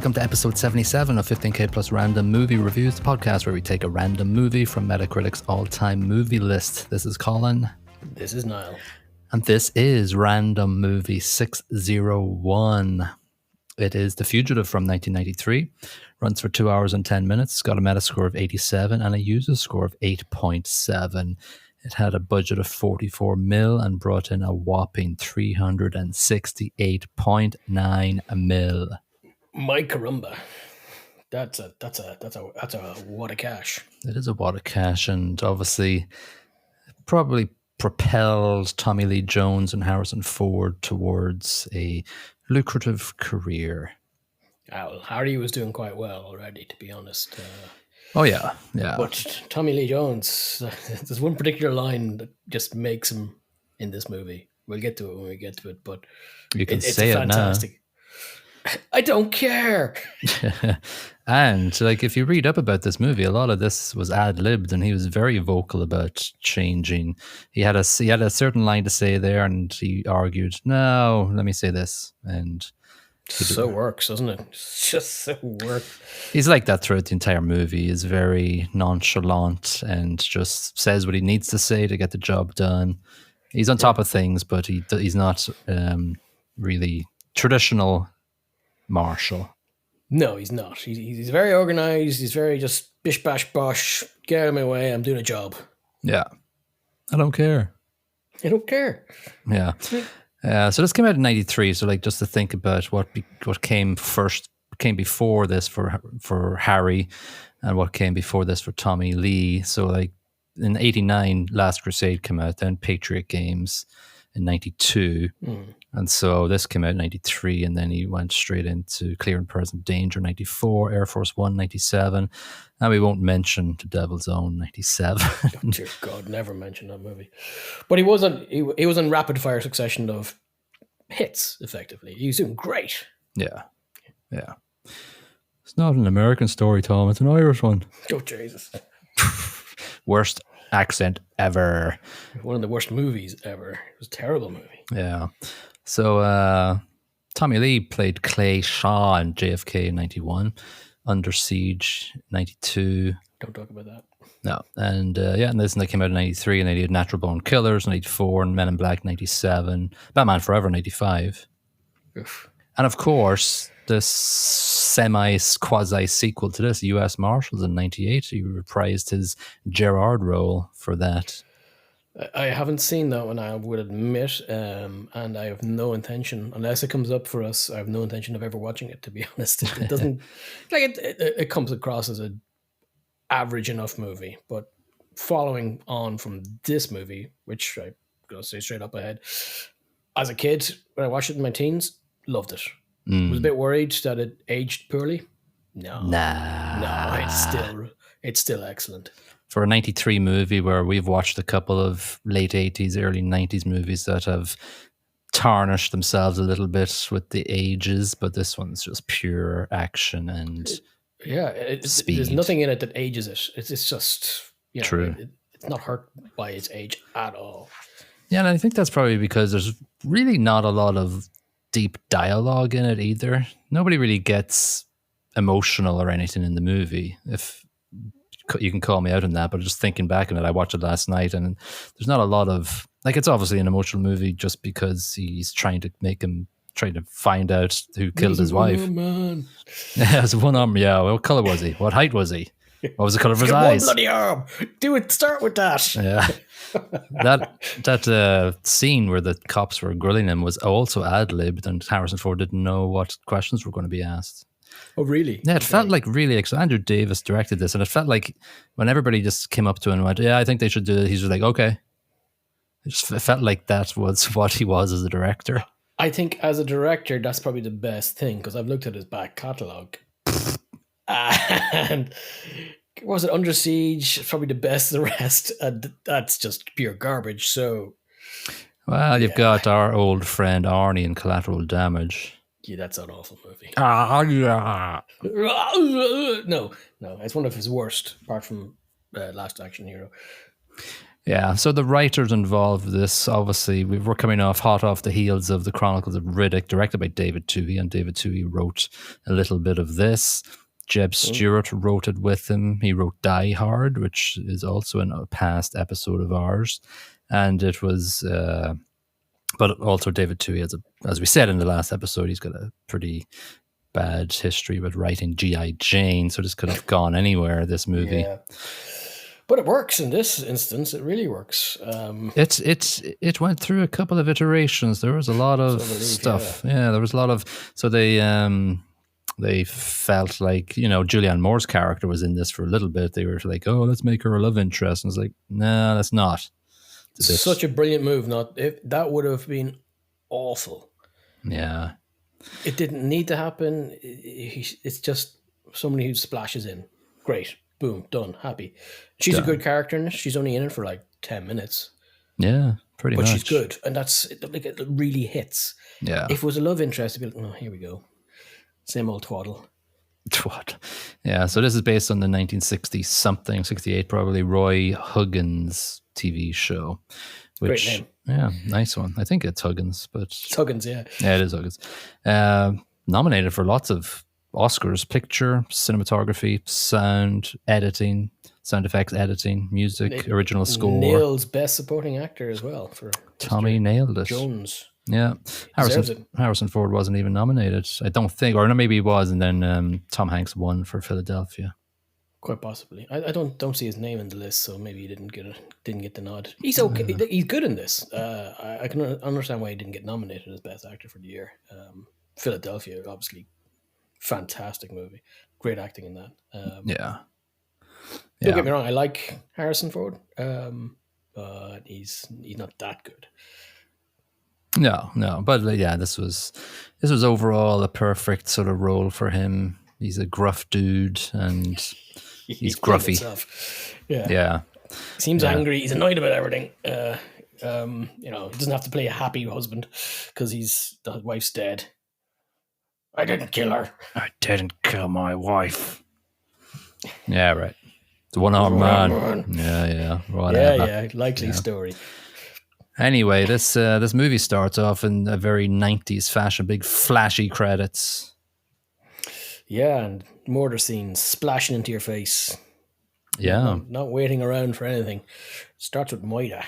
welcome to episode 77 of 15K Plus Random Movie Reviews, the podcast where we take a random movie from Metacritic's all-time movie list. This is Colin. This is Niall. And this is Random Movie 601. It is The Fugitive from 1993. Runs for 2 hours and 10 minutes. Got a Metascore of 87 and a user score of 8.7. It had a budget of 44 mil and brought in a whopping 368.9 mil. My caramba. That's a wad of cash. It is a wad of cash, and obviously probably propelled Tommy Lee Jones and Harrison Ford towards a lucrative career. Well, Harry was doing quite well already, to be honest. Oh, yeah. But Tommy Lee Jones, there's one particular line that just makes him in this movie. We'll get to it when we get to it, but You can it's say it fantastic. now. I don't care. And if you read up about this movie, a lot of this was ad-libbed, and he was very vocal about changing. He had a certain line to say there, and he argued, "No, let me say this." And so works, doesn't it? It's just so works. He's like that throughout the entire movie. He's very nonchalant and just says what he needs to say to get the job done. He's on top of things, but he's not really traditional Marshal. No, he's not. He's very organized. He's very just bish bash bosh. Get out of my way. I'm doing a job. Yeah, I don't care. I don't care. Yeah. So this came out in 93. So just to think about what came before this for Harry, and what came before this for Tommy Lee. So in 89, Last Crusade came out. Then Patriot Games in 92. And so this came out in 93, and then he went straight into Clear and Present Danger 94, Air Force One 97, and we won't mention The Devil's Own 97. Oh, dear God, never mention that movie. But he was in rapid fire succession of hits, effectively. He was doing great. Yeah. It's not an American story, Tom. It's an Irish one. Oh, Jesus. Worst accent ever. One of the worst movies ever. It was a terrible movie. Yeah. So Tommy Lee played Clay Shaw in JFK in 91, Under Siege 92. Don't talk about that. No. And and this came out in 93, and then he had Natural Born Killers 94, and Men in Black 97, Batman Forever 95. Oof. And of course, the quasi sequel to this, US Marshals in 98, he reprised his Gerard role for that. I haven't seen that one, I would admit, and I have no intention, unless it comes up for us, I have no intention of ever watching it, to be honest. It doesn't, it comes across as an average enough movie, but following on from this movie, which I'm going to say straight up ahead, as a kid, when I watched it in my teens, loved it. Was a bit worried that it aged poorly. No, it's still excellent. For a 93 movie, where we've watched a couple of late 80s, early 90s movies that have tarnished themselves a little bit with the ages, but this one's just pure action and speed. There's nothing in it that ages it. It's just true. It's not hurt by its age at all. Yeah, and I think that's probably because there's really not a lot of deep dialogue in it either. Nobody really gets emotional or anything in the movie. If you can call me out on that, but just thinking back on it, I watched it last night, and there's not a lot of it's obviously an emotional movie just because he's trying to find out who killed his wife. Man. Yeah, it's one arm. Yeah, what color was he? What height was he? What was the color of his eyes? One bloody arm. Do it. Start with that. Yeah, that scene where the cops were grilling him was also ad-libbed, and Harrison Ford didn't know what questions were going to be asked. Oh, really? Yeah, it felt like really exciting. Andrew Davis directed this, and it felt like when everybody just came up to him and went, "Yeah, I think they should do it," he's just like, "Okay." It felt like that was what he was as a director. I think as a director, that's probably the best thing, because I've looked at his back catalogue. And was it Under Siege? It's probably the best of the rest. And that's just pure garbage. So, well, you've got our old friend Arnie in Collateral Damage. Yeah, that's an awful movie. Yeah. No, it's one of his worst, apart from Last Action Hero. Yeah, so the writers involved with this, obviously, we were coming hot off the heels of the Chronicles of Riddick, directed by David Toohey, and David Toohey wrote a little bit of this. Jeb Stewart wrote it with him. He wrote Die Hard, which is also a past episode of ours, and it was, but also David Toohey, as we said in the last episode, he's got a pretty bad history with writing G.I. Jane, so this could have gone anywhere, this movie. Yeah. But it works in this instance. It really works. It went through a couple of iterations. There was a lot of stuff. Yeah, there was a lot of. So they felt like, Julianne Moore's character was in this for a little bit. They were like, oh, let's make her a love interest. And it's like, no, that's not. Such a brilliant move. That would have been awful. Yeah. It didn't need to happen. It's just somebody who splashes in. Great. Boom. Done. Happy. She's a good character in it. She's only in it for like 10 minutes. Yeah, pretty much. But she's good. And it really hits. Yeah. If it was a love interest, it'd be like, oh, here we go. Same old twaddle. Yeah, so this is based on the 1960 something, 68 probably, Roy Huggins TV show. Great name. Yeah, nice one. I think it's Huggins, but it's Huggins, yeah. Yeah, it is Huggins. Nominated for lots of Oscars: picture, cinematography, sound editing, sound effects editing, music, original score. Nails Best Supporting Actor as well for Tommy nailed it. Jones. Yeah, Harrison Ford wasn't even nominated, I don't think, or maybe he was, and then Tom Hanks won for Philadelphia. Quite possibly. I don't see his name in the list, so maybe he didn't get the nod. He's okay. He's good in this. I can understand why he didn't get nominated as Best Actor for the year. Philadelphia, obviously, fantastic movie. Great acting in that. Yeah. Don't get me wrong. I like Harrison Ford, but he's not that good. No, but yeah, this was overall a perfect sort of role for him. He's a gruff dude, and he's gruffy. Yeah. He seems angry. He's annoyed about everything. He doesn't have to play a happy husband because the wife's dead. I didn't kill her. I didn't kill my wife. Yeah, right. The one-armed man. Yeah. Whatever. Yeah. Likely story. Anyway, this movie starts off in a very 90s fashion, big flashy credits. Yeah, and murder scenes splashing into your face. Yeah. Not waiting around for anything. Starts with Moira.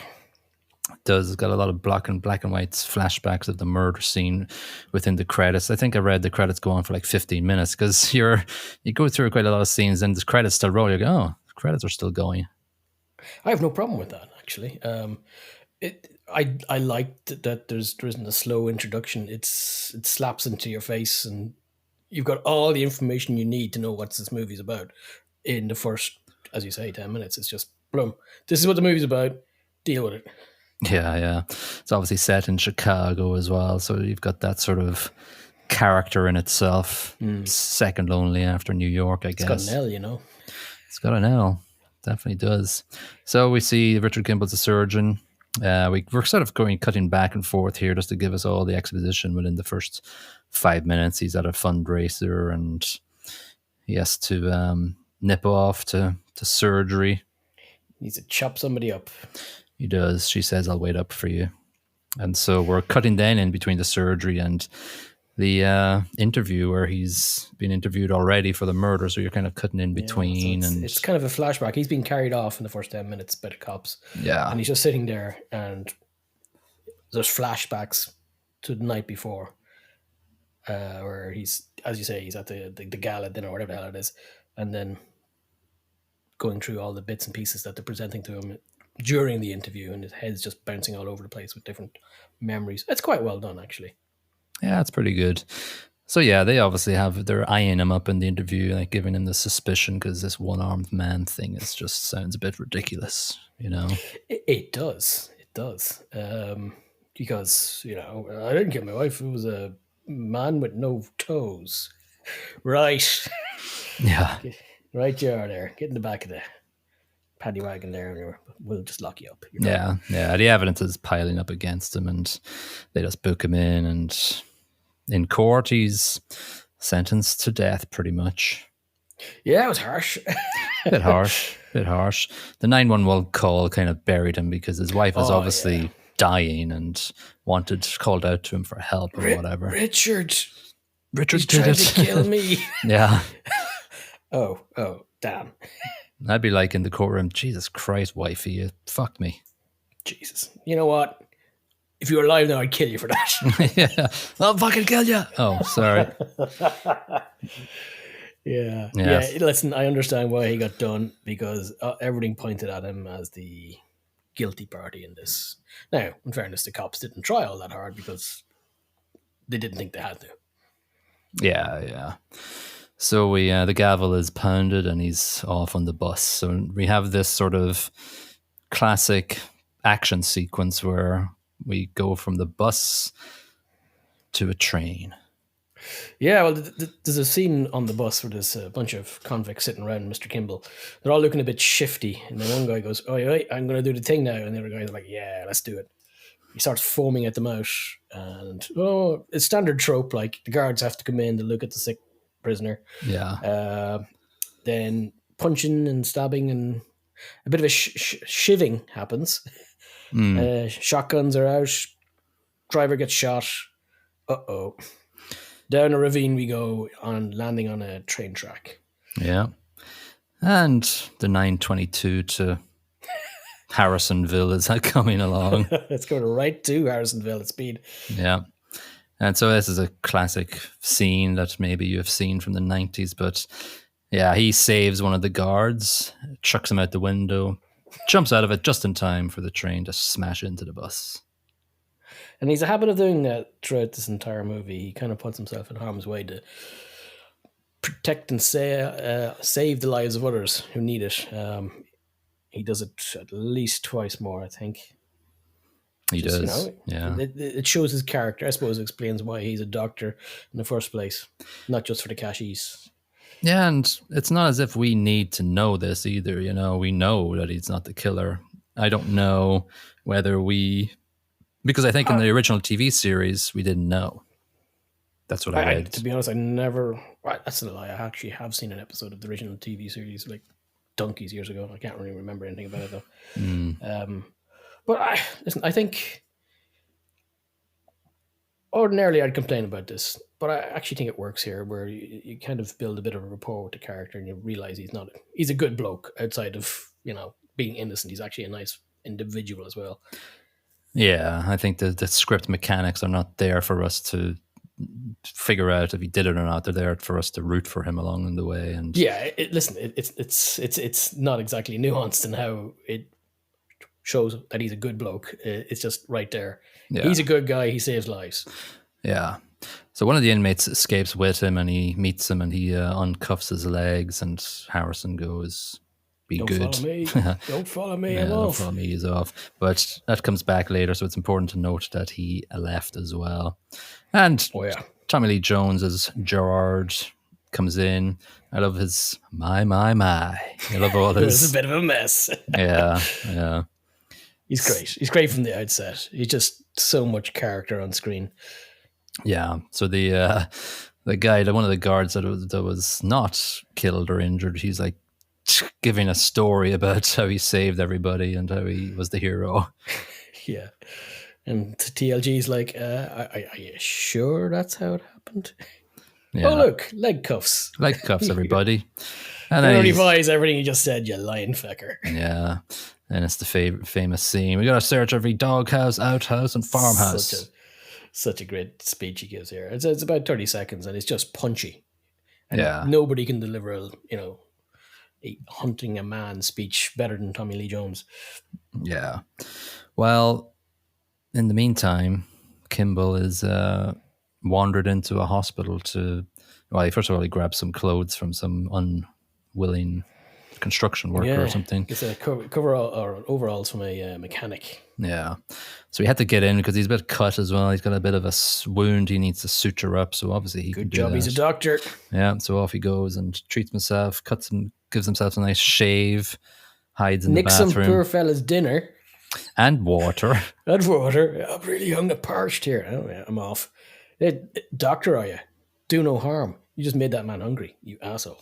It does. It's got a lot of black and white flashbacks of the murder scene within the credits. I think I read the credits go on for like 15 minutes because you go through quite a lot of scenes and the credits still roll. You go, oh, the credits are still going. I have no problem with that, actually. I liked that there isn't a slow introduction. It slaps into your face, and you've got all the information you need to know what this movie's about in the first, as you say, 10 minutes. It's just, boom, this is what the movie's about. Deal with it. Yeah. It's obviously set in Chicago as well, so you've got that sort of character in itself, second only after New York, I guess. It's got an L, It's got an L. Definitely does. So we see Richard Kimble's a surgeon. We're sort of cutting back and forth here just to give us all the exposition within the first 5 minutes. He's at a fundraiser and he has to nip off to surgery. He needs to chop somebody up. He does. She says, I'll wait up for you. And so we're cutting then in between the surgery and the interview where he's been interviewed already for the murder. So you're kind of cutting in between. So it's kind of a flashback. He's been carried off in the first 10 minutes by the cops. Yeah. And he's just sitting there and there's flashbacks to the night before where he's, as you say, he's at the gala dinner or whatever the hell it is. And then going through all the bits and pieces that they're presenting to him during the interview, and his head's just bouncing all over the place with different memories. It's quite well done, actually. Yeah, it's pretty good. So yeah, they obviously they're eyeing him up in the interview, like giving him the suspicion because this one-armed man thing just sounds a bit ridiculous, It does. Because, I didn't kill my wife. It was a man with no toes. Right. Yeah. Right you are there. Get in the back of the paddy wagon there and we'll just lock you up. Yeah. The evidence is piling up against him and they just book him in, and in court he's sentenced to death pretty much. Yeah, it was harsh. A bit harsh. bit harsh. The 911 call kind of buried him because his wife was Oh yeah, obviously dying and called out to him for help or whatever. Richard, he's Richard did trying to kill it. me. Yeah. Oh, damn. I'd be like in the courtroom, Jesus Christ, wifey, you fucked me. Jesus. You know what? If you were alive now, I'd kill you for that. Yeah. I'll fucking kill you. Oh, sorry. Yeah. Yes. Yeah. Listen, I understand why he got done because everything pointed at him as the guilty party in this. Now, in fairness, the cops didn't try all that hard because they didn't think they had to. Yeah. So the gavel is pounded and he's off on the bus. So we have this sort of classic action sequence where we go from the bus to a train. Yeah, well, there's a scene on the bus where there's a bunch of convicts sitting around Mr. Kimble. They're all looking a bit shifty. And then one guy goes, "Oh, yeah, I'm going to do the thing now." And the other guy's like, "Yeah, let's do it." He starts foaming at the mouth. And, it's standard trope. Like, the guards have to come in to look at the sick prisoner. Yeah. Then punching and stabbing and a bit of a shivving happens. Shotguns are out. Driver gets shot. Uh-oh. Down a ravine we go, on landing on a train track. Yeah. And the 922 to Harrisonville is coming along. It's going right to Harrisonville at speed. Yeah. And so this is a classic scene that maybe you have seen from the 90s, but yeah, he saves one of the guards, chucks him out the window, jumps out of it just in time for the train to smash into the bus. And he's a habit of doing that throughout this entire movie. He kind of puts himself in harm's way to protect and save the lives of others who need it. He does it at least twice more, I think. He does. Yeah. It shows his character. I suppose it explains why he's a doctor in the first place, not just for the cashies. Yeah, and it's not as if we need to know this either. You know, we know that he's not the killer. I don't know whether because I think in the original TV series, we didn't know. That's what I read. To be honest, I never... That's a lie. I actually have seen an episode of the original TV series like donkeys years ago. I can't really remember anything about it, though. But listen, I think... Ordinarily, I'd complain about this, but I actually think it works here, where you kind of build a bit of a rapport with the character and you realize he's a good bloke outside of, being innocent. He's actually a nice individual as well. Yeah, I think the script mechanics are not there for us to figure out if he did it or not. They're there for us to root for him along the way. And yeah, it's not exactly nuanced in how it shows that he's a good bloke. It's just right there. Yeah. He's a good guy. He saves lives. Yeah. So one of the inmates escapes with him, and he meets him, and he uncuffs his legs, and Harrison goes, "Don't good. Follow me. Don't follow me. I'm don't off. follow me. He's off." But that comes back later, so it's important to note that he left as well. And Tommy Lee Jones as Gerard comes in. I love his my. I love all his. It's a bit of a mess. Yeah. He's great. He's great from the outset. He's just so much character on screen. Yeah. So the guy, one of the guards that was not killed or injured, he's like giving a story about how he saved everybody and how he was the hero. Yeah. And TLG's like, are you sure that's how it happened? Yeah. Oh, look, leg cuffs. Leg cuffs, everybody. And then he revises everything he just said, you lying fecker. Yeah. And it's the famous scene. We got to search every doghouse, outhouse, and farmhouse. Such a great speech he gives here. It's about 30 seconds, and it's just punchy. And nobody can deliver a hunting a man speech better than Tommy Lee Jones. Yeah. Well, in the meantime, Kimble is wandered into a hospital first of all, he grabs some clothes from some unwilling construction worker or something. It's a coverall or overalls from a mechanic. Yeah. So he had to get in because he's a bit cut as well. He's got a bit of a wound he needs to suture up. So obviously he can do that. He's a doctor. Yeah. So off he goes and treats himself, gives himself a nice shave, hides in the bathroom. Nicks some poor fella's dinner. And water. I'm really young and parched here. Oh, yeah, I'm off. Hey, doctor, are you? Do no harm. You just made that man hungry, you asshole.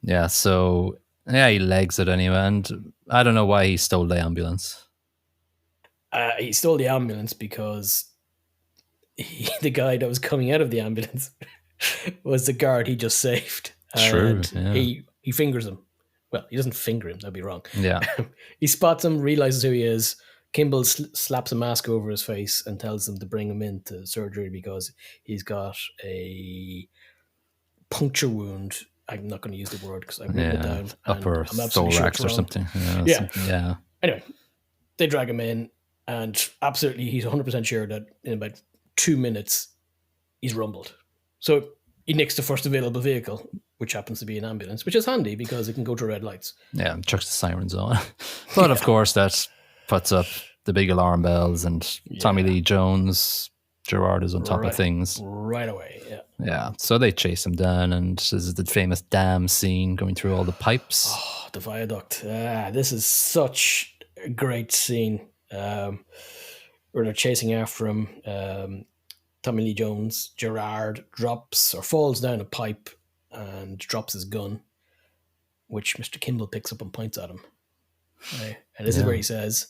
Yeah. So Yeah, he legs it anyway, and I don't know why he stole the ambulance. He stole the ambulance because the guy that was coming out of the ambulance was the guard he just saved, True, and yeah. he fingers him. Well, he doesn't finger him. That'd be wrong. Yeah. He spots him, realizes who he is. Kimble slaps a mask over his face and tells them to bring him into surgery because he's got a puncture wound. I'm not going to use the word because I've written it Yeah. down and Upper I'm absolutely sure it's thorax or wrong. something. Yeah. Yeah. Yeah. Anyway, they drag him in, and absolutely, he's 100% sure that in about 2 minutes, he's rumbled. So he nicks the first available vehicle, which happens to be an ambulance, which is handy because it can go to red lights. Yeah. Chucks the sirens on. But of course, that puts up the big alarm bells, and Tommy Lee Jones, Gerard is on top of things. Right away, yeah. Yeah. So they chase him down, and this is the famous dam scene going through all the pipes. Oh, the viaduct. This is such a great scene. Where they're chasing after him. Tommy Lee Jones, Gerard drops or falls down a pipe and drops his gun, which Mr. Kimble picks up and points at him. Right? And this is where he says,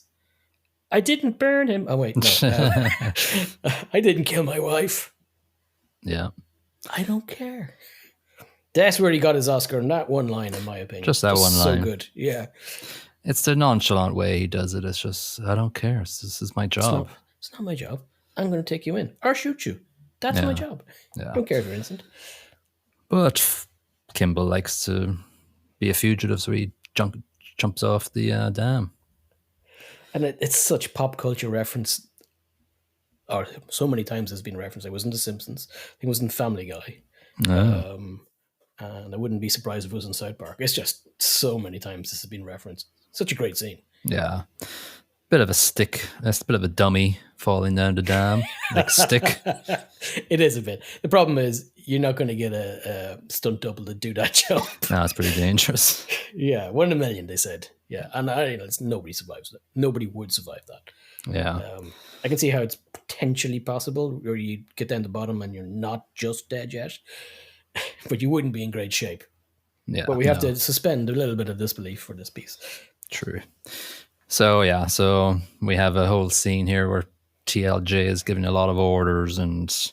I didn't burn him. Oh, wait, no. I didn't kill my wife. Yeah. I don't care. That's where he got his Oscar, and that one line, in my opinion. Just that one line. So good, yeah. It's the nonchalant way he does it. It's just, I don't care. This is my job. It's not my job. I'm going to take you in or shoot you. That's my job. I don't care if you're innocent. But Kimble likes to be a fugitive, so he jumps off the dam. And it's such pop culture reference, or so many times it's been referenced. It was in The Simpsons. I think it was in Family Guy. And I wouldn't be surprised if it was in South Park. It's just so many times this has been referenced. Such a great scene. Yeah. Bit of a stick. That's a bit of a dummy falling down the dam. Like stick. It is a bit. The problem is you're not going to get a stunt double to do that job. No, it's pretty dangerous. Yeah, 1 in a million, they said. Yeah, and nobody survives that. Nobody would survive that. Yeah. I can see how it's potentially possible, where you get down the bottom and you're not just dead yet, but you wouldn't be in great shape. Yeah. But we have to suspend a little bit of disbelief for this piece. True. So we have a whole scene here where TLJ is giving a lot of orders and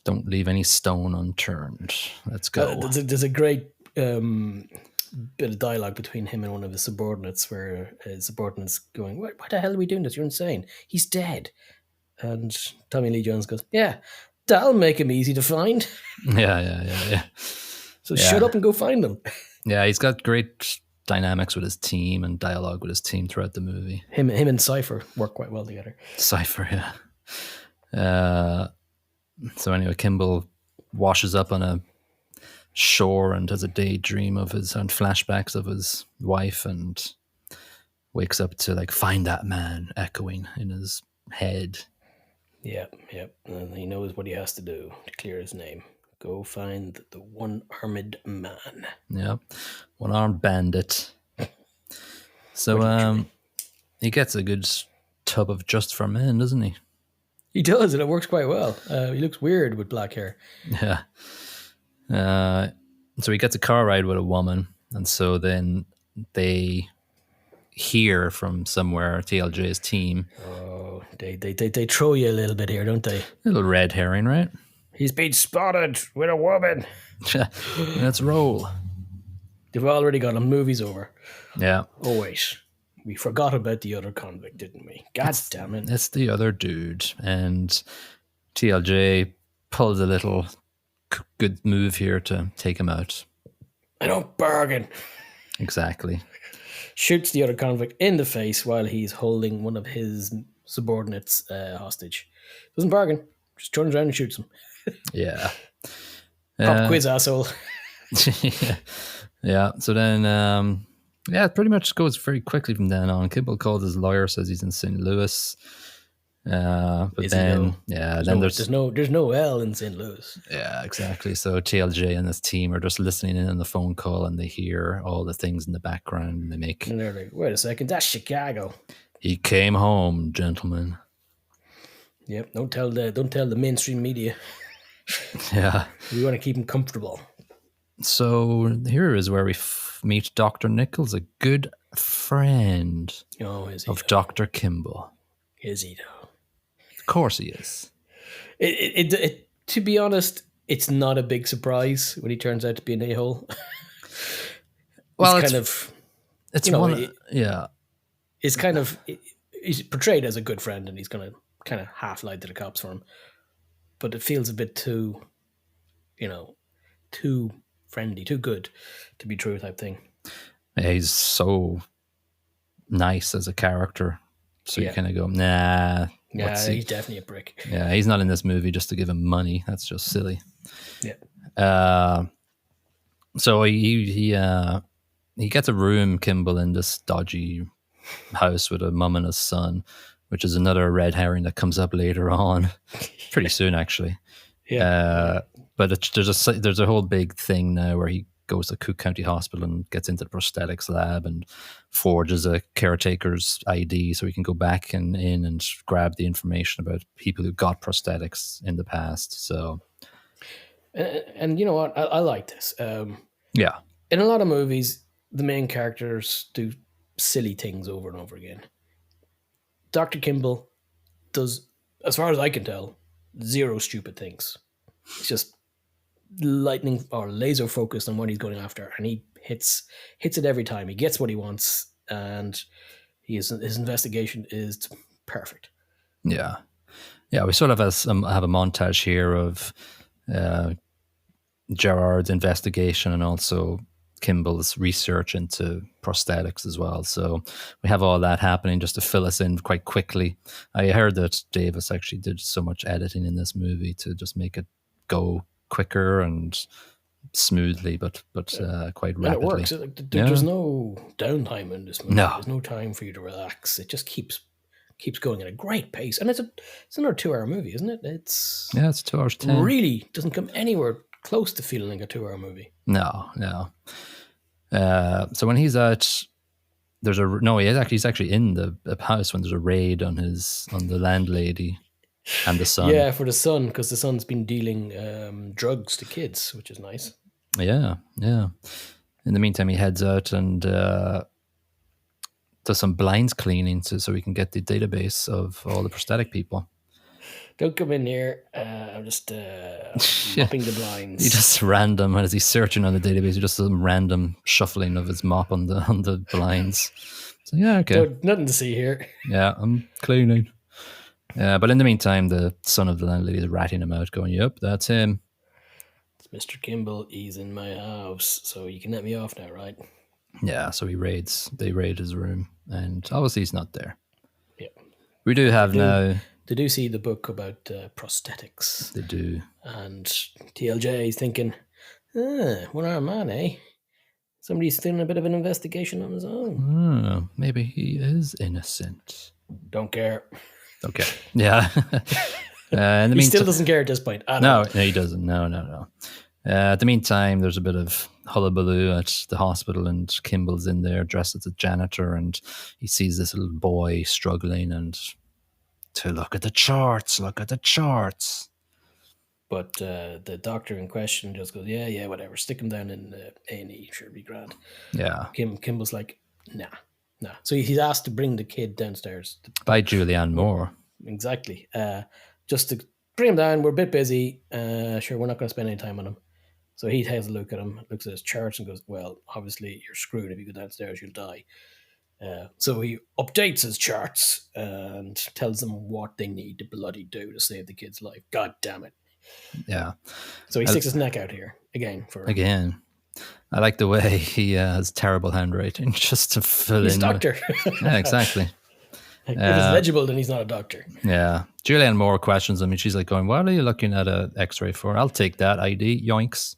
don't leave any stone unturned. Let's go. There's a great bit of dialogue between him and one of his subordinates, where his subordinate's going, "Why the hell are we doing this? You're insane. He's dead." And Tommy Lee Jones goes, "Yeah, that'll make him easy to find." Yeah. So shut up and go find them. Yeah, he's got great dynamics with his team and dialogue with his team throughout the movie. Him and Cypher work quite well together. Cypher, yeah. So anyway, Kimble washes up on a shore and has a daydream of his and flashbacks of his wife, and wakes up to like find that man echoing in his head. Yep. And he knows what he has to do to clear his name. Go find the one-armed man. Yep. One-armed bandit. So he gets a good tub of Just for Men, doesn't he? He does, and it works quite well. He looks weird with black hair. Yeah. So he gets a car ride with a woman, and so then they hear from somewhere TLJ's team. Oh, they throw you a little bit here, don't they? Little red herring, right? He's been spotted with a woman. Let's roll. They've already got a movie's over. Yeah. Oh, wait. We forgot about the other convict, didn't we? God damn it. It's the other dude. And TLJ pulls a little good move here to take him out. I don't bargain. Exactly. Shoots the other convict in the face while he's holding one of his subordinates hostage. Doesn't bargain. Just turns around and shoots him. Yeah. Pop quiz, asshole. Yeah. So then, it pretty much goes very quickly from then on. Kimble calls his lawyer, says he's in St. Louis. But Is then, there's no L in St. Louis. Yeah, exactly. So TLJ and his team are just listening in on the phone call, and they hear all the things in the background, and they make. And they're like, "Wait a second, that's Chicago." He came home, gentlemen. Yep. Don't tell the mainstream media. Yeah. We want to keep them comfortable. So here is where we meet Dr. Nichols, a good friend Oh, is he of though? Dr. Kimble. Is he though? Of course he is. To be honest, it's not a big surprise when he turns out to be an a-hole. It's Well, kind of, it's you know, one, yeah. it's kind of, he's portrayed as a good friend, and he's going to kind of half lie to the cops for him. But it feels a bit too, too friendly, too good to be true type thing. Yeah, he's so nice as a character. So you Yeah. kind of go, nah. Yeah, he's definitely a prick. Yeah, he's not in this movie just to give him money. That's just silly. Yeah. So he gets a room, Kimble, in this dodgy house with a mum and a son, which is another red herring that comes up later on, pretty soon actually. Yeah. But there's a whole big thing now where he goes to Cook County Hospital and gets into the prosthetics lab and forges a caretaker's ID so he can go back in and grab the information about people who got prosthetics in the past. So, and you know what? I like this. yeah. In a lot of movies, the main characters do silly things over and over again. Dr. Kimble does, as far as I can tell, zero stupid things. It's just lightning or laser focused on what he's going after, and he hits it every time. He gets what he wants, and his investigation is perfect. Yeah. Yeah, we sort of have a montage here of Gerard's investigation and also Kimble's research into prosthetics as well. So we have all that happening just to fill us in quite quickly. I heard that Davis actually did so much editing in this movie to just make it go quicker and smoothly, but quite rapidly. And it works. There's no downtime in this movie. No. There's no time for you to relax. It just keeps going at a great pace, and it's another 2-hour movie, isn't it? It's 2 hours 10. Really doesn't come anywhere close to feeling like a 2-hour movie. No. So when he's out, he's actually in the house when there's a raid on the landlady and the son. Yeah, for the son, because the son's been dealing drugs to kids, which is nice. Yeah. In the meantime, he heads out and does some blinds cleaning so we can get the database of all the prosthetic people. Don't come in here. I'm just mopping the blinds. He just random, as he's searching on the database, he just does some random shuffling of his mop on the blinds. So yeah, okay. Nothing to see here. Yeah, I'm cleaning. But in the meantime, the son of the landlady is ratting him out, going, "Yep, that's him. It's Mr. Kimble. He's in my house, so you can let me off now, right?" Yeah, so they raid his room, and obviously he's not there. Yeah. We do have now... They do see the book about prosthetics. They do. And TLJ is thinking, one-armed man, eh? Somebody's doing a bit of an investigation on his own. Maybe he is innocent. Don't care. Okay. Yeah. He still doesn't care at this point. No, he doesn't. No. At the meantime, there's a bit of hullabaloo at the hospital, and Kimble's in there dressed as a janitor, and he sees this little boy struggling and to look at the charts. But the doctor in question just goes, yeah, whatever. Stick him down in A&E. Sure, be grand. Yeah. Kimble's like, nah. So he's asked to bring the kid downstairs. By Julianne Moore. Exactly. Just to bring him down. We're a bit busy. Sure, we're not going to spend any time on him. So he has a look at him, looks at his charts and goes, well, obviously you're screwed. If you go downstairs, you'll die. So he updates his charts and tells them what they need to bloody do to save the kid's life. God damn it. Yeah. So he sticks his neck out here again. I like the way he has terrible handwriting just to fill He's in. a doctor. Yeah, exactly. If it's legible, then he's not a doctor. Yeah. Julianne Moore questions him, and she's like going, what are you looking at an x-ray for? I'll take that ID. Yoinks.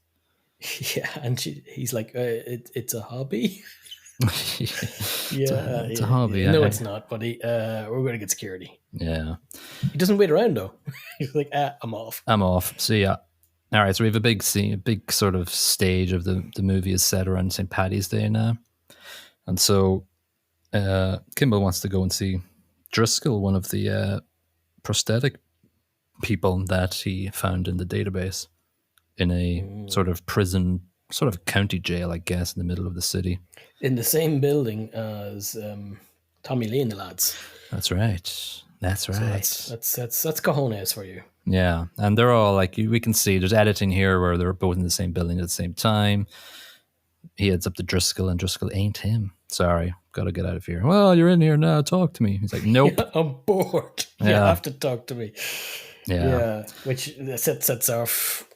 Yeah, and he's like, it's a hobby. It's a hobby. No, it's not, buddy. We're going to get security. Yeah. He doesn't wait around, though. He's like, I'm off. See ya. All right, so we have a big scene, a big sort of stage of the movie is set around St. Paddy's Day now. And so Kimble wants to go and see Driscoll, one of the prosthetic people that he found in the database in a sort of prison sort of county jail, I guess, in the middle of the city. In the same building as Tommy Lee and the lads. That's right. That's So right. that's cojones for you. Yeah, and they're all like, we can see there's editing here where they're both in the same building at the same time. He heads up to Driscoll, and Driscoll ain't him. Sorry, gotta get out of here. Well, you're in here now. Talk to me. He's like, nope. I'm bored. You Yeah. have to talk to me. Yeah. Which sets off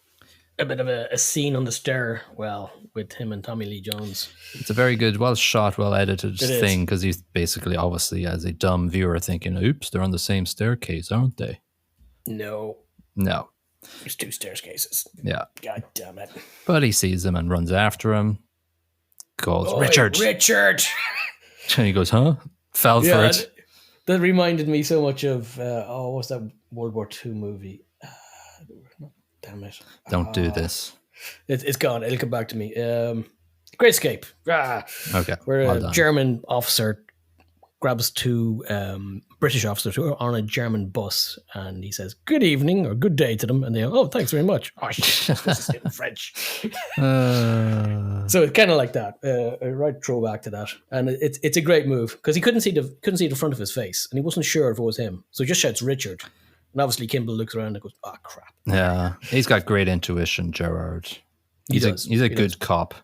a bit of a scene on the stair. Well, with him and Tommy Lee Jones. It's a very good, well shot, well edited It thing, because he's basically, obviously, as a dumb viewer, thinking, oops, they're on the same staircase, aren't they? No, there's two staircases. Yeah. God damn it. But he sees him and runs after him. Calls Richard. Richard. And he goes, huh? Fell for it. That reminded me so much of what's that World War II movie? Damn it! Don't do this. It's gone. It'll come back to me. Great Escape. Okay. Where well a done. German officer grabs two British officers who are on a German bus, and he says "Good evening" or "Good day" to them, and they go, "Oh, thanks very much." Oh shit, this is in French. So it's kind of like that. A right throwback to that, and it's a great move because he couldn't see the front of his face, and he wasn't sure if it was him, so he just shouts Richard, and obviously Kimble looks around and goes, "Oh crap." Yeah, he's got great intuition, Gerard. He does. He's a good cop.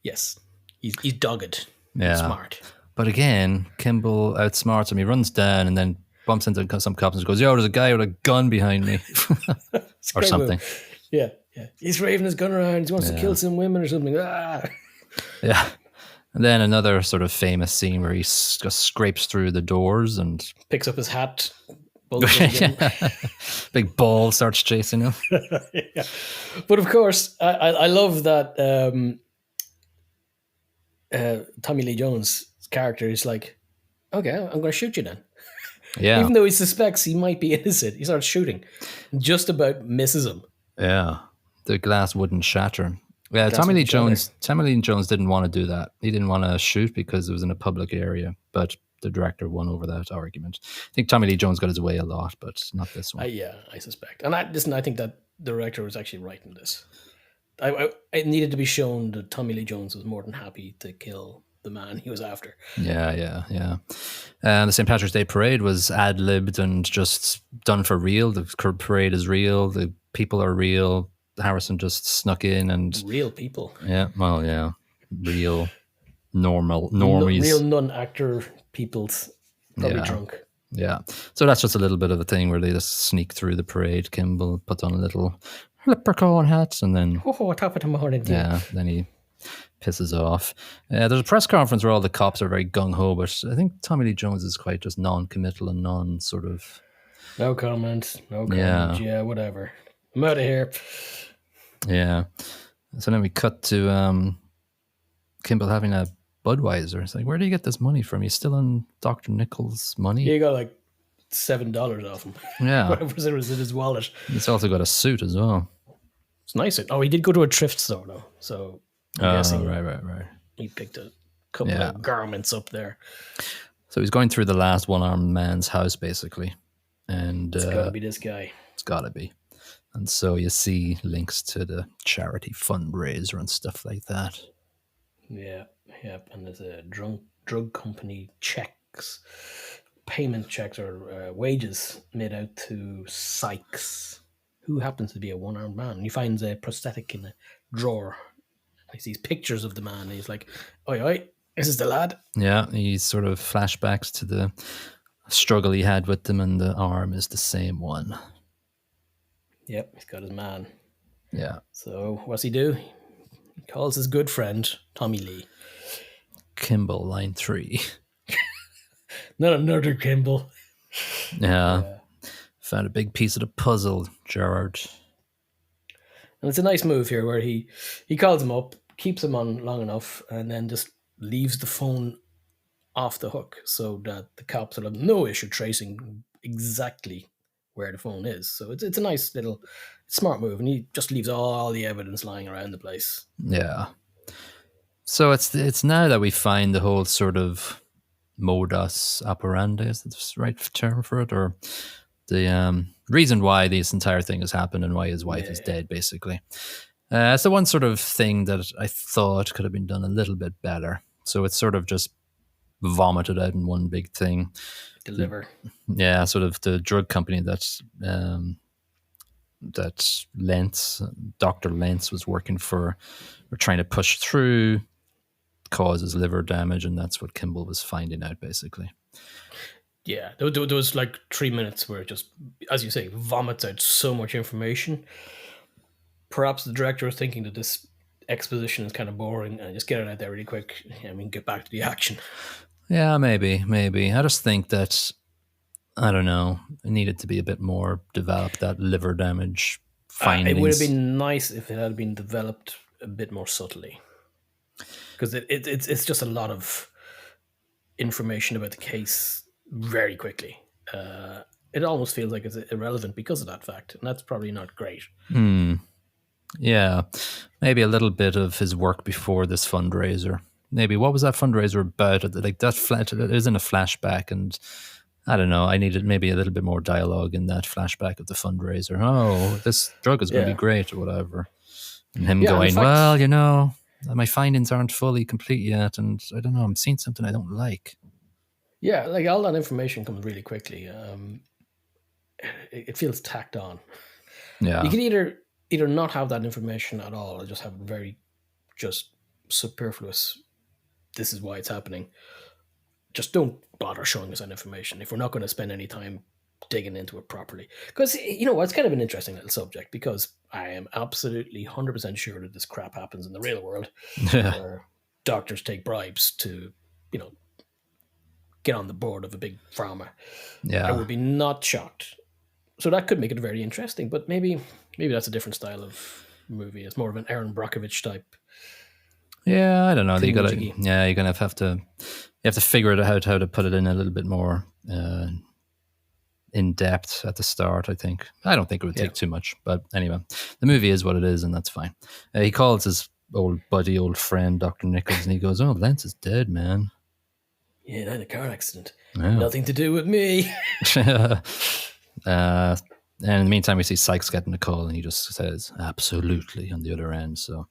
Yes, he's dogged. Yeah, Smart. But again, Kimble outsmarts him. He runs down and then bumps into some cops and goes, "Yo, there's a guy with a gun behind me," or something. Move. Yeah. He's waving his gun around. He wants to kill some women or something. Ah. Yeah. And then another sort of famous scene where he just scrapes through the doors and picks up his hat. Big ball starts chasing him. Yeah. But of course, I love that Tommy Lee Jones' character is like, okay, I'm going to shoot you then. Yeah. Even though he suspects he might be innocent, he starts shooting. Just about misses him. Yeah. The glass wouldn't shatter. Yeah, Tommy Lee Jones didn't want to do that. He didn't want to shoot because it was in a public area, but the director won over that argument. I think Tommy Lee Jones got his way a lot, but not this one. I suspect. And I think that the director was actually right in this. It needed to be shown that Tommy Lee Jones was more than happy to kill the man he was after. Yeah. And the St. Patrick's Day parade was ad-libbed and just done for real. The parade is real. The people are real. Harrison just snuck in and... Real people. Yeah, well, yeah. Real, normies. Real non-actor peoples. Probably drunk. Yeah. So that's just a little bit of a thing where they just sneak through the parade. Kimble puts on a little leprechaun hat and then... top of the morning. Yeah, then he pisses off. There's a press conference where all the cops are very gung-ho, but I think Tommy Lee Jones is quite just non-committal and non-sort of... No comment. Yeah, whatever. I'm out of here. Yeah. So then we cut to Kimble having a Budweiser. It's like, where do you get this money from? He's still on Dr. Nichols' money? You got like $7 off him. Yeah. Whatever was in his wallet. He's also got a suit as well. It's nice. Oh, he did go to a thrift store though. So I'm guessing right. He picked a couple of garments up there. So he's going through the last one-armed man's house, basically. And it's got to be this guy. It's got to be. And so you see links to the charity fundraiser and stuff like that. Yeah. And there's a drug company checks, payment checks or wages made out to Sykes, who happens to be a one-armed man. He finds a prosthetic in a drawer. He sees pictures of the man. And he's like, oi, this is the lad. Yeah, he sort of flashbacks to the struggle he had with them, and the arm is the same one. Yep, he's got his man. Yeah. So what's he do? He calls his good friend, Tommy Lee. Kimble, line 3. Not another Kimble. Yeah. Found a big piece of the puzzle, Gerard. And it's a nice move here where he calls him up, keeps him on long enough, and then just leaves the phone off the hook so that the cops will have no issue tracing exactly where the phone is. So it's a nice little smart move, and he just leaves all the evidence lying around the place. Yeah. So it's now that we find the whole sort of modus operandi, is that the right term for it? Or the reason why this entire thing has happened and why his wife is dead, basically. It's the one sort of thing that I thought could have been done a little bit better. So it's sort of just vomited out in one big thing. Deliver. Yeah, sort of the drug company that Dr. Lentz was working for, were trying to push through, causes liver damage, and that's what Kimble was finding out basically. Yeah, there was like 3 minutes where it just, as you say, vomits out so much information. Perhaps the director was thinking that this exposition is kind of boring and just get it out there really quick. I mean, get back to the action. Yeah, maybe. I just think that, I don't know, it needed to be a bit more developed, that liver damage It would have findings. been nice if it had been developed a bit more subtly, because it's just a lot of information about the case very quickly. It almost feels like it's irrelevant because of that fact, and that's probably not great. Yeah, maybe a little bit of his work before this fundraiser. Maybe what was that fundraiser about? Like that it is in a flashback, and I don't know. I needed maybe a little bit more dialogue in that flashback of the fundraiser. Oh, this drug is going to be Yeah, great, or whatever. And him yeah. In going, well, fact, my findings aren't fully complete yet, and I don't know. I'm seeing something I don't like. yeah, like all that information comes really quickly. It feels tacked on. You Yeah, can either not have that information at all, or just have it very just superfluous. This is why it's happening. Just don't bother showing us that information if we're not going to spend any time digging into it properly. Because it's kind of an interesting little subject. Because I am absolutely 100% sure that this crap happens in the real world, yeah, where doctors take bribes to, you know, get on the board of a big pharma. I yeah. would be not shocked. So that could make it very interesting. But maybe that's a different style of movie. It's more of an Aaron Brockovich type Yeah, I don't know. thingy-majiggy. You're gonna you have to figure it out how to put it in a little bit more in depth at the start. I don't think it would Yeah. take too much, but anyway, the movie is what it is, and that's fine. He calls his old buddy, old friend, Dr. Nichols, and he goes, "Oh, Lance is dead, man." Yeah, not a car accident. Yeah. Nothing to do with me. And in the meantime, we see Sykes getting the call, and he just says, "Absolutely," on the other end. So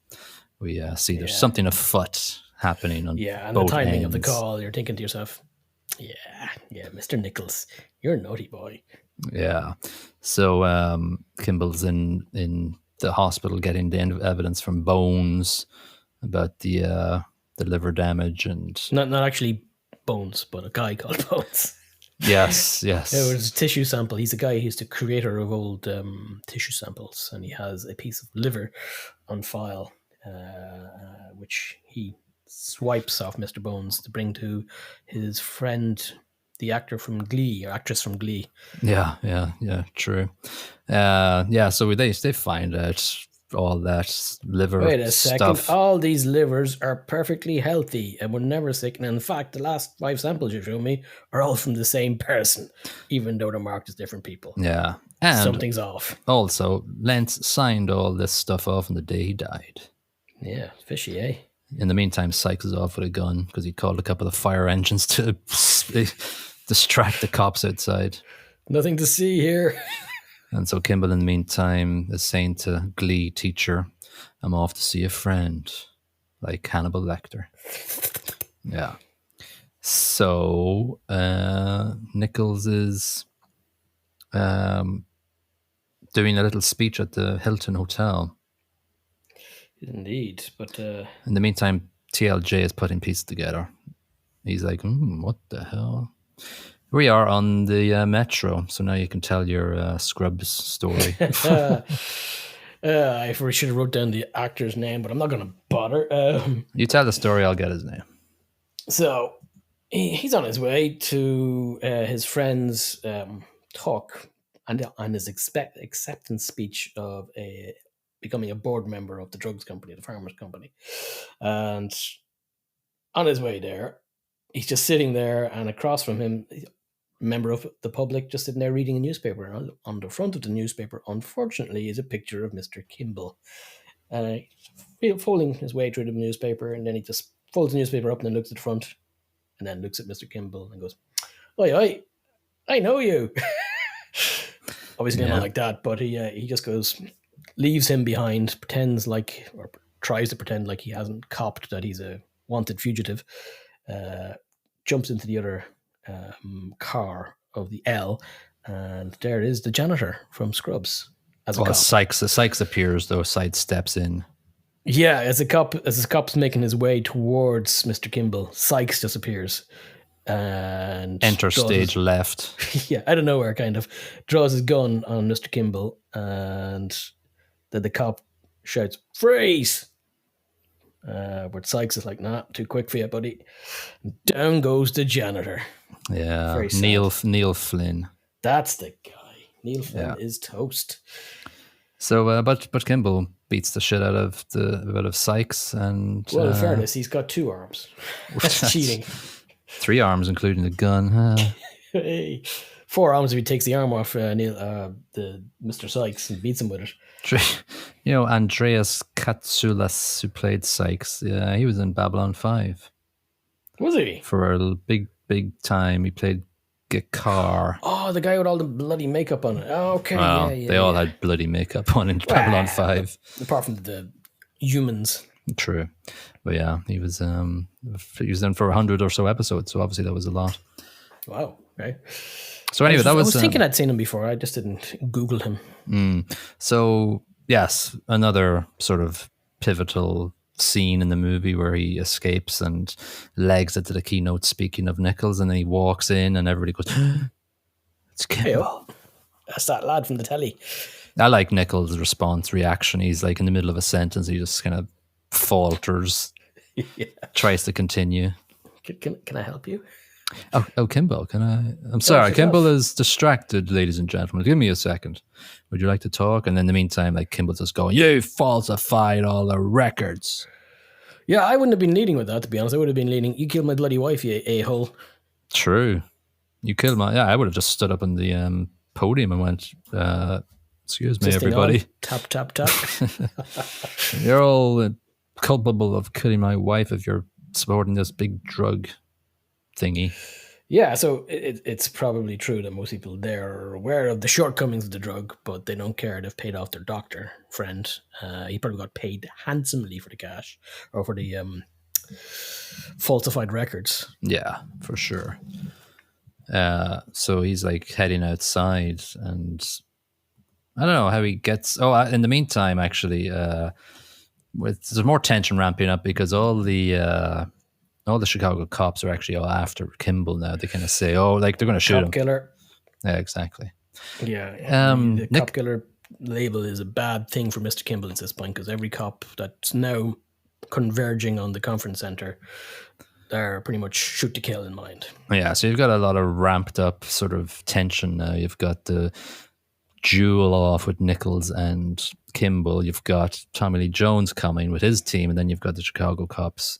we see there's Yeah. something afoot happening on Yeah, and the both timing of the ends. call, you're thinking to yourself, yeah, Mr. Nichols, you're a naughty boy. Yeah. So Kimball's in the hospital getting the evidence from Bones about the liver damage, and Not actually Bones, but a guy called Bones. yes, It yes, was a tissue sample. He's a guy who's the creator of old tissue samples, and he has a piece of liver on file, which he swipes off Mr. Bones to bring to his friend, the actor from Glee, or actress from Glee. yeah, true. Yeah, so they find out all that liver Wait a second. stuff. All these livers are perfectly healthy and were never sick. And in fact, the last 5 samples you showed me are all from the same person, even though they're marked as different people. Yeah, and Something's off. also Lentz signed all this stuff off on the day he died. Yeah, fishy, eh? In the meantime, Sykes is off with a gun because he called a couple of fire engines to distract the cops outside. Nothing to see here. And so Kimble, in the meantime, is saying to Glee teacher, "I'm off to see a friend," like Hannibal Lecter. Yeah. So Nichols is doing a little speech at the Hilton Hotel. Indeed, but In the meantime, TLJ is putting pieces together. He's like, what the hell? We are on the metro, so now you can tell your Scrubs story. I should have wrote down the actor's name, but I'm not going to bother. You tell the story, I'll get his name. So he's on his way to his friend's talk and his acceptance speech of becoming a board member of the drugs company, the farmers company. And on his way there, he's just sitting there, and across from him, a member of the public just sitting there reading a newspaper. And on the front of the newspaper, unfortunately, is a picture of Mr. Kimble. Folding his way through the newspaper, and then he just folds the newspaper up and then looks at the front, and then looks at Mr. Kimble and goes, "Oi, I know you." Obviously, not like that, but he just goes, leaves him behind, pretends like, or tries to pretend like he hasn't copped that he's a wanted fugitive, jumps into the other car of the L, and there is the janitor from Scrubs as a Well, cop. Sykes appears though. Side steps in. Yeah, as the cop's making his way towards Mr. Kimble, Sykes just appears and Enter stage left. yeah, out of nowhere, kind of draws his gun on Mr. Kimble, and then the cop shouts, "Freeze!" But Sykes is like, "Nah, too quick for you, buddy." Down goes the janitor. Yeah, Very sad. Neil Flynn. That's the guy. Neil Flynn is toast. So, but Kimble beats the shit out of Sykes, and Well, in fairness, he's got 2 arms. That's cheating. 3 arms, including the gun. Hey. 4 arms if he takes the arm off the Mr. Sykes and beats him with it. Andreas Katsoulas, who played Sykes, yeah, he was in Babylon 5. Was he? For a big time. He played Gakar. Oh, the guy with all the bloody makeup on it. Oh, okay, Well, they all yeah. had bloody makeup on in Babylon 5. Apart from the humans. True. But yeah, he was in for 100 or so episodes, so obviously that was a lot. Wow, okay. So anyway, I was thinking I'd seen him before. I just didn't Google him. So yes, another sort of pivotal scene in the movie where he escapes and legs it to the keynote speaking of Nichols, and then he walks in and everybody goes, "It's Kimble." That's that lad from the telly. I like Nichols' reaction. He's like in the middle of a sentence, he just kind of falters, tries to continue. Can I help you? Oh, Kimble, can I? I'm sorry, Kimble is distracted, ladies and gentlemen. Give me a second. Would you like to talk? And in the meantime, like Kimble's just going, "You falsified all the records." Yeah, I wouldn't have been leading with that, to be honest. I would have been leading, "You killed my bloody wife, you a-hole." True. You killed my... Yeah, I would have just stood up on the podium and went, "Excuse me, everybody. On. Tap, tap, tap." You're all culpable of killing my wife if you're supporting this big drug thingy. Yeah, so it's probably true that most people there are aware of the shortcomings of the drug, but they don't care. They've paid off their doctor friend. He probably got paid handsomely for the cash or for the falsified records. Yeah, for sure. So he's like heading outside, and I don't know how he gets... Oh, in the meantime, actually, there's more tension ramping up because all the Chicago cops are actually all after Kimble now. They kind of say, "Oh, like they're going to shoot him." Cop killer. Yeah, exactly. Yeah. The cop killer label is a bad thing for Mr. Kimble at this point because every cop that's now converging on the conference center, they're pretty much shoot to kill in mind. Yeah, so you've got a lot of ramped up sort of tension now. You've got the duel off with Nichols and Kimble. You've got Tommy Lee Jones coming with his team, and then you've got the Chicago cops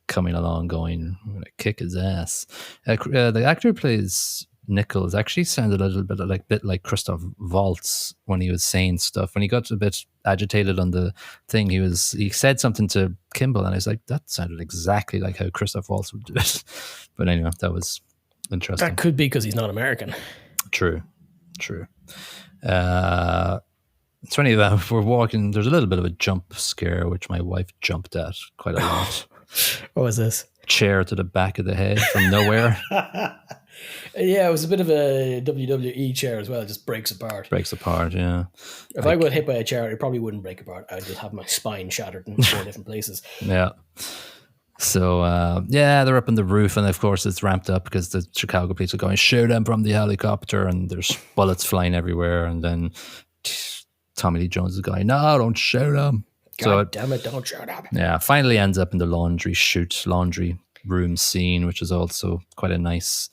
coming along going, "I'm going to kick his ass." The actor who plays Nichols actually sounded a little bit like Christoph Waltz when he was saying stuff. When he got a bit agitated on the thing, he said something to Kimble, and I was like, that sounded exactly like how Christoph Waltz would do it. But anyway, that was interesting. That could be because he's not American. True. So anyway, we're walking. There's a little bit of a jump scare, which my wife jumped at quite a lot. What was this? Chair to the back of the head from nowhere. Yeah, it was a bit of a WWE chair as well. It just breaks apart. Yeah. If I got hit by a chair, it probably wouldn't break apart. I'd just have my spine shattered in 4 different places. Yeah. So, they're up on the roof, and of course it's ramped up because the Chicago police are going, "Shoot them from the helicopter," and there's bullets flying everywhere, and then Tommy Lee Jones is going, "No, don't shoot them." God damn it, don't shoot them. Yeah, finally ends up in the laundry room scene, which is also quite a nice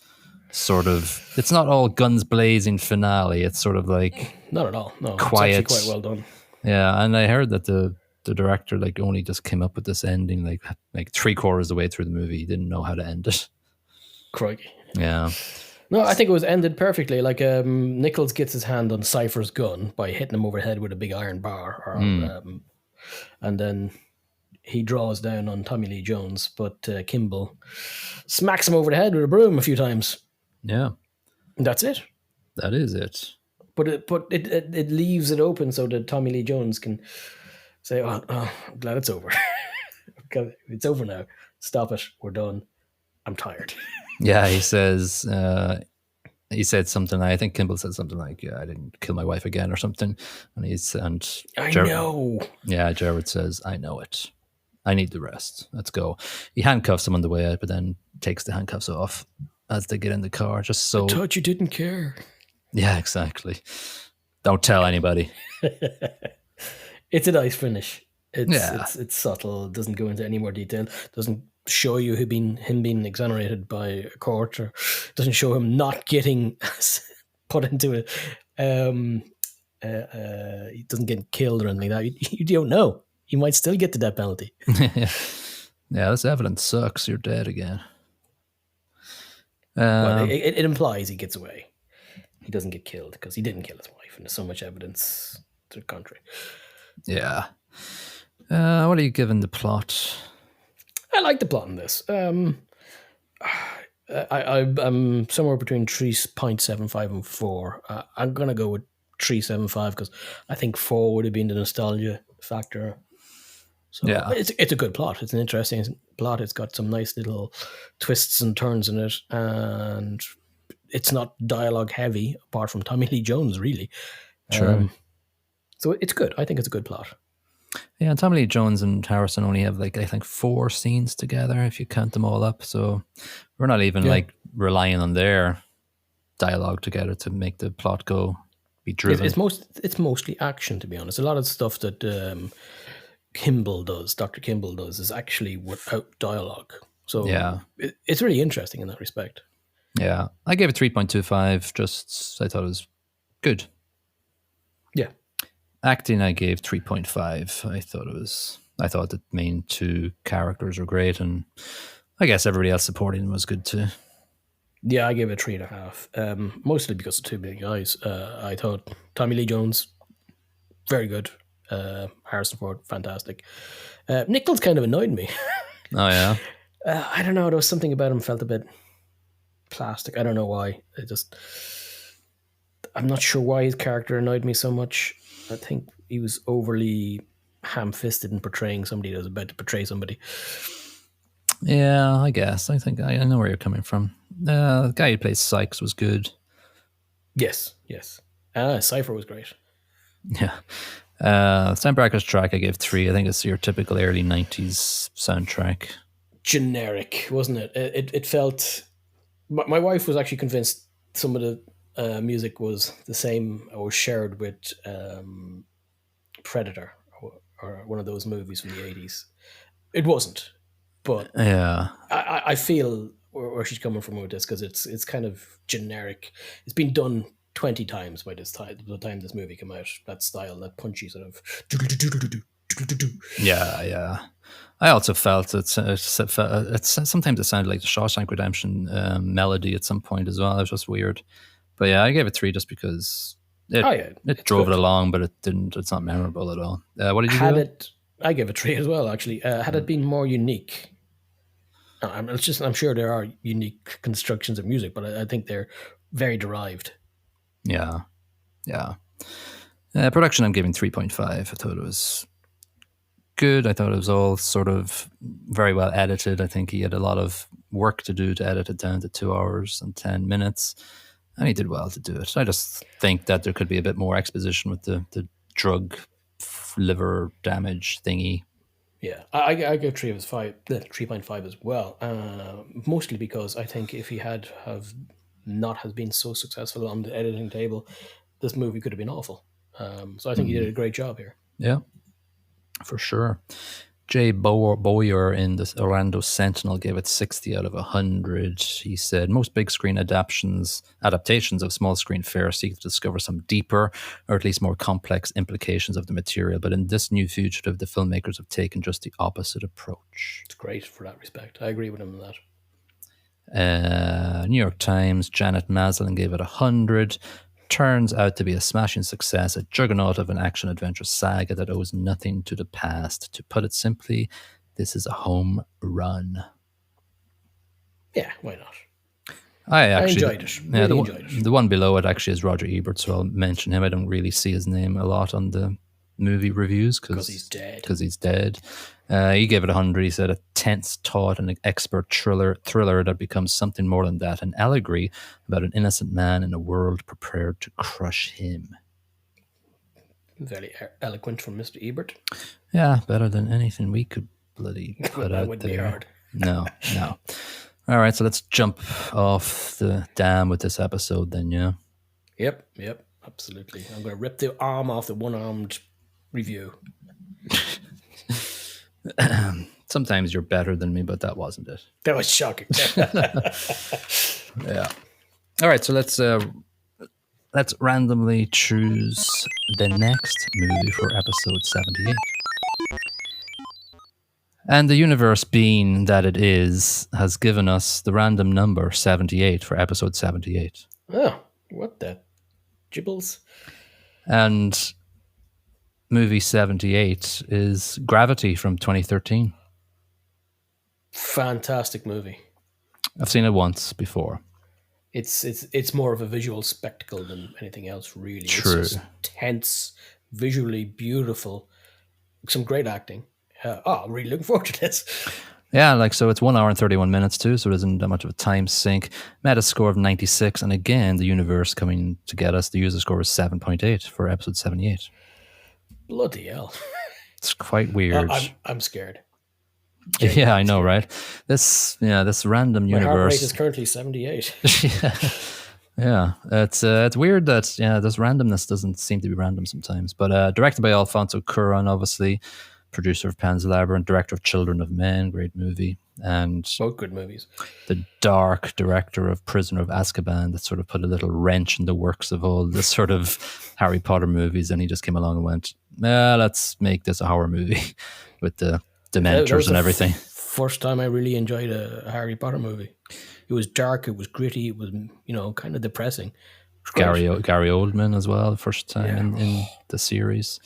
sort of... It's not all guns blazing finale. It's sort of like... Not at all. No, quiet. It's actually quite well done. Yeah, and I heard that the director like only just came up with this ending like 3/4 of the way through the movie. He didn't know how to end it. Crikey. Yeah. No, I think it was ended perfectly. Like Nichols gets his hand on Cypher's gun by hitting him over the head with a big iron bar, and then he draws down on Tommy Lee Jones, but Kimble smacks him over the head with a broom a few times. Yeah. And that's it. That is it. But it leaves it open so that Tommy Lee Jones can say, "Oh, I'm glad it's over. Okay, it's over now. Stop it. We're done. I'm tired." Yeah, he says, he said something. I think Kimble said something like, "Yeah, I didn't kill my wife again" or something. And I know. yeah, Jared says, "I know it. I need the rest. Let's go." He handcuffs him on the way out, but then takes the handcuffs off as they get in the car. Just I so, thought you didn't care. yeah, exactly. Don't tell anybody. It's a nice finish. It's Yeah, it's it's subtle. It doesn't go into any more detail. Doesn't show you him being exonerated by a court, or doesn't show him not getting put into it. He doesn't get killed or anything like that. You don't know. He might still get the death penalty. yeah. This evidence sucks. You're dead again. Well, it implies he gets away. He doesn't get killed because he didn't kill his wife, and there's so much evidence to the contrary. Yeah. What are you giving the plot? I like the plot in this. I'm somewhere between 3.75 and 4. I'm going to go with 3.75 because I think 4 would have been the nostalgia factor. So Yeah. it's a good plot. It's an interesting plot. It's got some nice little twists and turns in it, and it's not dialogue heavy apart from Tommy Lee Jones, really. Sure. So it's good. I think it's a good plot. Yeah, and Tommy Lee Jones and Harrison only have like, I think, 4 scenes together if you count them all up. So we're not even like relying on their dialogue together to make the plot be driven. It's mostly action, to be honest. A lot of stuff that Dr. Kimble does, is actually without dialogue. So yeah, it's really interesting in that respect. Yeah, I gave it 3.25. Just I thought it was good. Yeah. Acting, I gave 3.5. I thought the main 2 characters were great, and I guess everybody else supporting them was good too. Yeah, I gave it 3.5. Mostly because of 2 big guys. I thought Tommy Lee Jones, very good. Harrison Ford, fantastic. Nichols kind of annoyed me. Oh yeah. I don't know. There was something about him felt a bit plastic. I don't know why. I'm not sure why his character annoyed me so much. I think he was overly ham-fisted in portraying somebody that was about to betray somebody. Yeah, I guess. I think I know where you're coming from. The guy who plays Sykes was good. Yes. Cypher was great. Yeah. Soundtracker's track, I gave 3. I think it's your typical early 90s soundtrack. Generic, wasn't it? It felt... My wife was actually convinced some of the music was the same or shared with Predator or one of those movies from the 80s. It wasn't. But yeah, I feel where she's coming from with this, because it's kind of generic. It's been done 20 times by the time this movie came out. That style, that punchy sort of. Yeah. I also felt it's sometimes it sounded like the Shawshank Redemption melody at some point as well. It was just weird. But yeah, I gave it 3 just because it drove it along, but it's not memorable at all. What did you give it? I gave it 3 as well, actually. Had it been more unique, I'm sure there are unique constructions of music, but I think they're very derived. Yeah. Production, I'm giving 3.5. I thought it was good. I thought it was all sort of very well edited. I think he had a lot of work to do to edit it down to 2 hours and 10 minutes, and he did well to do it. I just think that there could be a bit more exposition with the drug liver damage thingy. Yeah, I gave 3.5 as well. Mostly because I think if he have been so successful on the editing table, this movie could have been awful. So I think he did a great job here. Yeah, for sure. Jay Bowyer in the Orlando Sentinel gave it 60 out of 100. He said, most big screen adaptations of small screen fare seek to discover some deeper, or at least more complex implications of the material. But in this new Fugitive, the filmmakers have taken just the opposite approach. It's great for that respect. I agree with him on that. New York Times, Janet Maslin gave it 100. Turns out to be a smashing success, a juggernaut of an action-adventure saga that owes nothing to the past. To put it simply, this is a home run. Yeah, why not? I enjoyed it. Yeah, Really enjoyed it. The one below it actually is Roger Ebert, so I'll mention him. I don't really see his name a lot on the movie reviews Because he's dead. Because he's dead. He gave it 100. He said a tense, taut, and expert thriller that becomes something more than that, an allegory about an innocent man in a world prepared to crush him. Very eloquent from Mr. Ebert. Yeah, better than anything we could bloody put That out would there. be hard. No. All right, so let's jump off the dam with this episode then, yeah? Yep, absolutely. I'm going to rip the arm off the one-armed review. Sometimes you're better than me, but that wasn't it. That was shocking. Yeah. All right, so let's randomly choose the next movie for episode 78. And the universe being that it is, has given us the random number 78 for episode 78. Oh, what the gibbles? And movie 78 is Gravity from 2013. Fantastic movie. I've seen it once before. It's more of a visual spectacle than anything else, really. True. It's just tense, visually beautiful, some great acting. I'm really looking forward to this. Yeah, so it's 1 hour and 31 minutes too, so it isn't that much of a time sink. Metascore of 96, and again, the universe coming to get us. The user score was 7.8 for episode 78. Bloody hell. It's quite weird. I'm scared. Yeah, I know, right? This random My universe. heart rate is currently 78. Yeah, it's weird that this randomness doesn't seem to be random sometimes. But directed by Alfonso Cuarón, obviously, producer of Pan's Labyrinth, director of Children of Men, great movie, and both good movies. The dark director of Prisoner of Azkaban that sort of put a little wrench in the works of all the sort of Harry Potter movies, and he just came along and went, let's make this a horror movie with the Dementors and everything. First time I really enjoyed a Harry Potter movie. It was dark, it was gritty, it was kind of depressing. Gary Oldman as well, the first time in the series.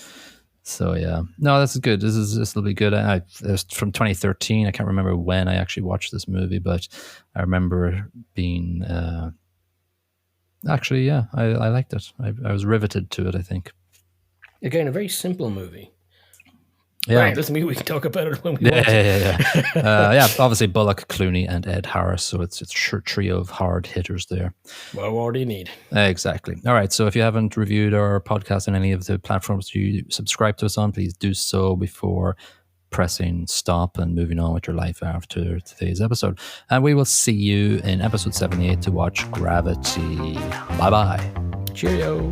So yeah, no, that's good. This will be good. It's from 2013. I can't remember when I actually watched this movie, but I remember being I liked it. I was riveted to it, I think. Again, a very simple movie. Yeah, right, doesn't mean we can talk about it when we watch it. Yeah. Obviously Bullock, Clooney, and Ed Harris. So it's a trio of hard hitters there. Well, what do you need? Exactly. All right. So if you haven't reviewed our podcast on any of the platforms you subscribe to us on, please do so before pressing stop and moving on with your life after today's episode. And we will see you in episode 78 to watch Gravity. Bye-bye. Cheerio.